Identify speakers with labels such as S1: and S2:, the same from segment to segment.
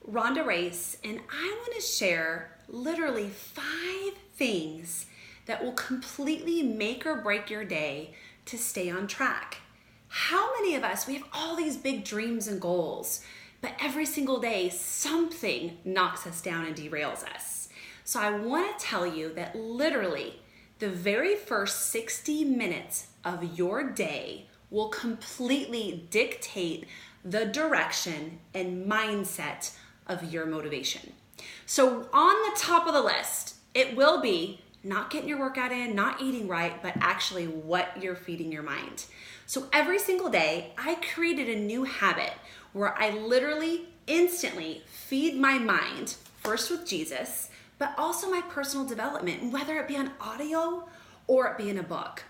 S1: Ronda.race, and I want to share literally 5 things that will completely make or break your day to stay on track. How many of us, we have all these big dreams and goals, but every single day something knocks us down and derails us. So I want to tell you that literally the very first 60 minutes of your day will completely dictate the direction and mindset of your motivation. So on the top of the list, it will be not getting your workout in, not eating right, but actually what you're feeding your mind. So every single day, I created a new habit where I literally instantly feed my mind, first with Jesus, but also my personal development, whether it be on audio or it be in a book.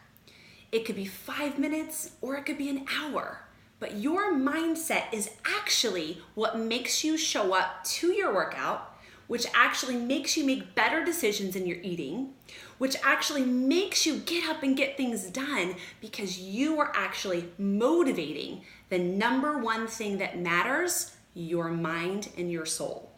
S1: It could be 5 minutes or it could be an hour. But your mindset is actually what makes you show up to your workout, which actually makes you make better decisions in your eating, which actually makes you get up and get things done because you are actually motivating the number one thing that matters, your mind and your soul.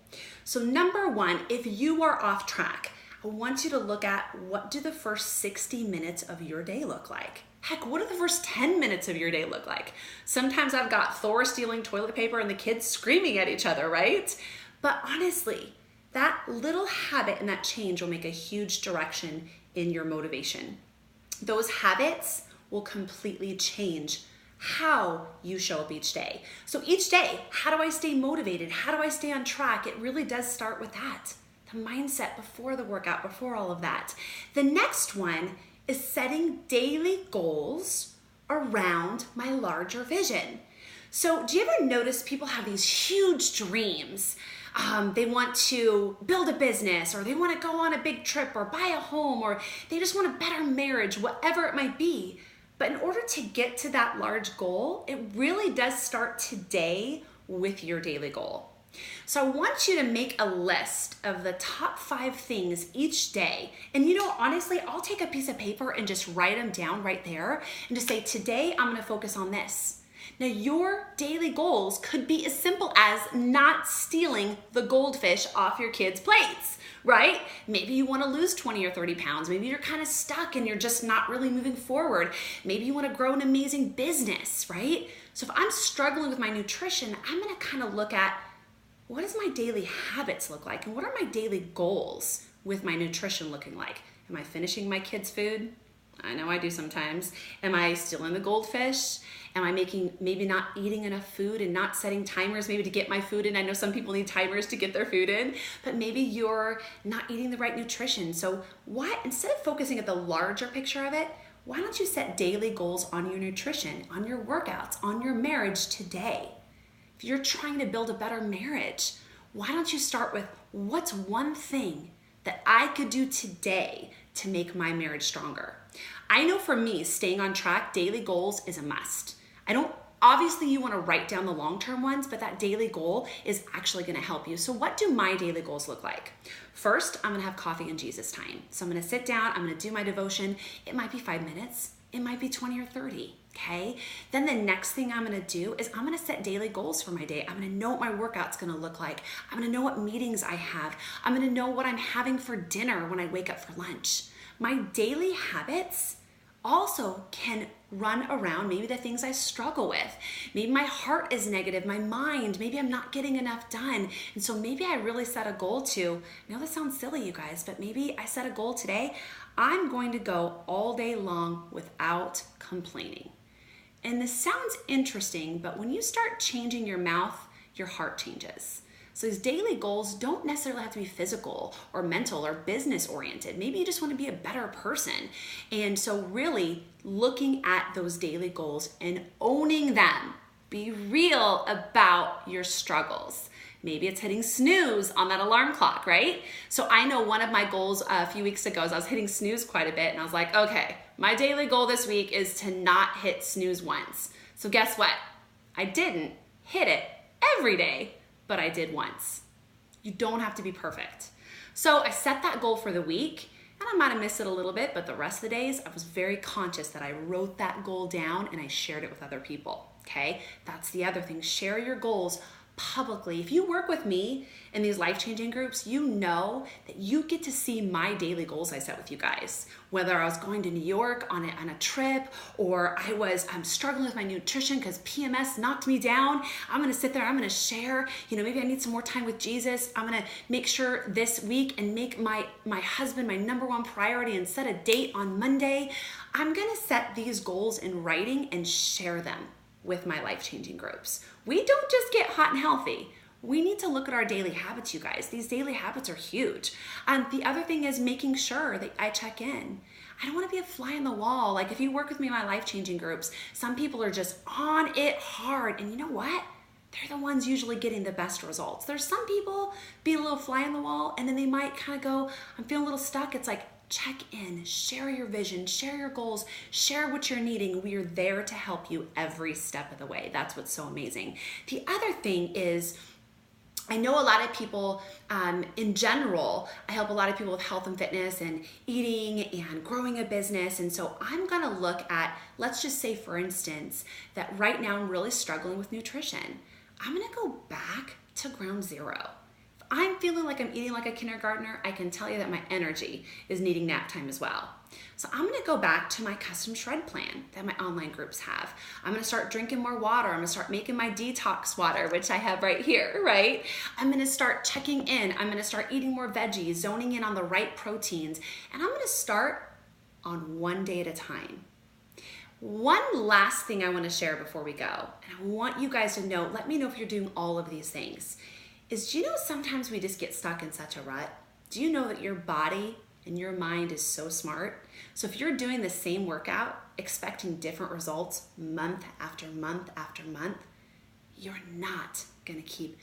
S1: So number one, if you are off track, I want you to look at what do the first 60 minutes of your day look like? Heck, what do the first 10 minutes of your day look like? Sometimes I've got Thor stealing toilet paper and the kids screaming at each other, right? But honestly, that little habit and that change will make a huge direction in your motivation. Those habits will completely change how you show up each day. So each day, how do I stay motivated? How do I stay on track? It really does start with that. The mindset before the workout, before all of that. The next one is setting daily goals around my larger vision. So do you ever notice people have these huge dreams? They want to build a business, or they want to go on a big trip, or buy a home, or they just want a better marriage, whatever it might be. But in order to get to that large goal, it really does start today with your daily goal. So I want you to make a list of the top 5 things each day. And honestly, I'll take a piece of paper and just write them down right there and just say, today I'm going to focus on this. Now, your daily goals could be as simple as not stealing the goldfish off your kids' plates, right? Maybe you want to lose 20 or 30 pounds. Maybe you're kind of stuck and you're just not really moving forward. Maybe you want to grow an amazing business, right? So if I'm struggling with my nutrition, I'm going to kind of look at, what does my daily habits look like? And what are my daily goals with my nutrition looking like? Am I finishing my kids' food? I know I do sometimes. Am I stealing the goldfish? Am I maybe not eating enough food and not setting timers maybe to get my food in? I know some people need timers to get their food in, but maybe you're not eating the right nutrition. So instead of focusing at the larger picture of it, why don't you set daily goals on your nutrition, on your workouts, on your marriage today? If you're trying to build a better marriage, why don't you start with what's one thing that I could do today to make my marriage stronger? I know for me, staying on track, daily goals is a must. Obviously you want to write down the long-term ones, but that daily goal is actually going to help you. So what do my daily goals look like? First, I'm going to have coffee and Jesus time. So I'm going to sit down, I'm going to do my devotion. It might be 5 minutes. It might be 20 or 30. Okay. Then the next thing I'm going to do is I'm going to set daily goals for my day. I'm going to know what my workout's going to look like. I'm going to know what meetings I have. I'm going to know what I'm having for dinner when I wake up for lunch. My daily habits also can run around maybe the things I struggle with. Maybe my heart is negative, my mind, maybe I'm not getting enough done. And so maybe I really set a goal to, I know this sounds silly, you guys, but maybe I set a goal today. I'm going to go all day long without complaining. And this sounds interesting, but when you start changing your mouth, your heart changes. So these daily goals don't necessarily have to be physical or mental or business oriented. Maybe you just want to be a better person. And so really looking at those daily goals and owning them. Be real about your struggles. Maybe it's hitting snooze on that alarm clock, right? So I know one of my goals a few weeks ago is I was hitting snooze quite a bit, and I was like, okay, my daily goal this week is to not hit snooze once. So guess what? I didn't hit it every day, but I did once. You don't have to be perfect. So I set that goal for the week, and I might have missed it a little bit, but the rest of the days, I was very conscious that I wrote that goal down and I shared it with other people, okay? That's the other thing. Share your goals publicly. If you work with me in these life-changing groups, you know that you get to see my daily goals I set with you guys. Whether I was going to New York on a trip, or I'm struggling with my nutrition because PMS knocked me down, I'm gonna sit there, I'm gonna share, maybe I need some more time with Jesus. I'm gonna make sure this week and make my husband my number one priority and set a date on Monday. I'm gonna set these goals in writing and share them with my life-changing groups. We don't just get hot and healthy. We need to look at our daily habits, you guys. These daily habits are huge. The other thing is making sure that I check in. I don't want to be a fly on the wall. Like if you work with me in my life-changing groups, some people are just on it hard. And you know what? They're the ones usually getting the best results. There's some people being a little fly on the wall, and then they might kind of go, I'm feeling a little stuck. It's like, check in, share your vision, share your goals, share what you're needing. We are there to help you every step of the way. That's what's so amazing. The other thing is, I know a lot of people, in general, I help a lot of people with health and fitness and eating and growing a business. And so I'm gonna look at, let's just say for instance, that right now I'm really struggling with nutrition. I'm gonna go back to ground zero. I'm feeling like I'm eating like a kindergartner, I can tell you that my energy is needing nap time as well. So I'm gonna go back to my custom shred plan that my online groups have. I'm gonna start drinking more water. I'm gonna start making my detox water, which I have right here, right? I'm gonna start checking in. I'm gonna start eating more veggies, zoning in on the right proteins. And I'm gonna start on one day at a time. One last thing I wanna share before we go, and I want you guys to know, let me know if you're doing all of these things, is do you know sometimes we just get stuck in such a rut? Do you know that your body and your mind is so smart? So if you're doing the same workout, expecting different results month after month after month, you're not gonna keep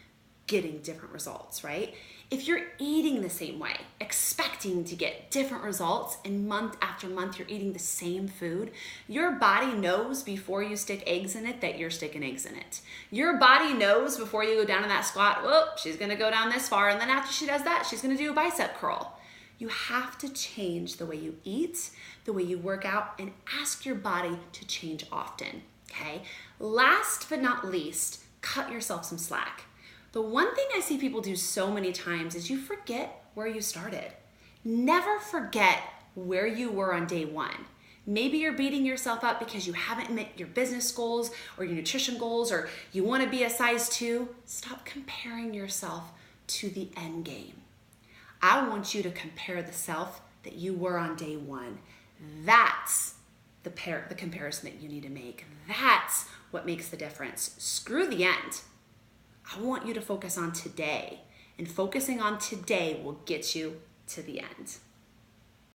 S1: getting different results, right? If you're eating the same way, expecting to get different results, and month after month you're eating the same food, your body knows before you stick eggs in it that you're sticking eggs in it. Your body knows before you go down in that squat, whoop, she's gonna go down this far, and then after she does that, she's gonna do a bicep curl. You have to change the way you eat, the way you work out, and ask your body to change often, okay? Last but not least, cut yourself some slack. The one thing I see people do so many times is you forget where you started. Never forget where you were on day one. Maybe you're beating yourself up because you haven't met your business goals or your nutrition goals, or you want to be a size 2. Stop comparing yourself to the end game. I want you to compare the self that you were on day one. That's the comparison that you need to make. That's what makes the difference. Screw the end. I want you to focus on today, and focusing on today will get you to the end.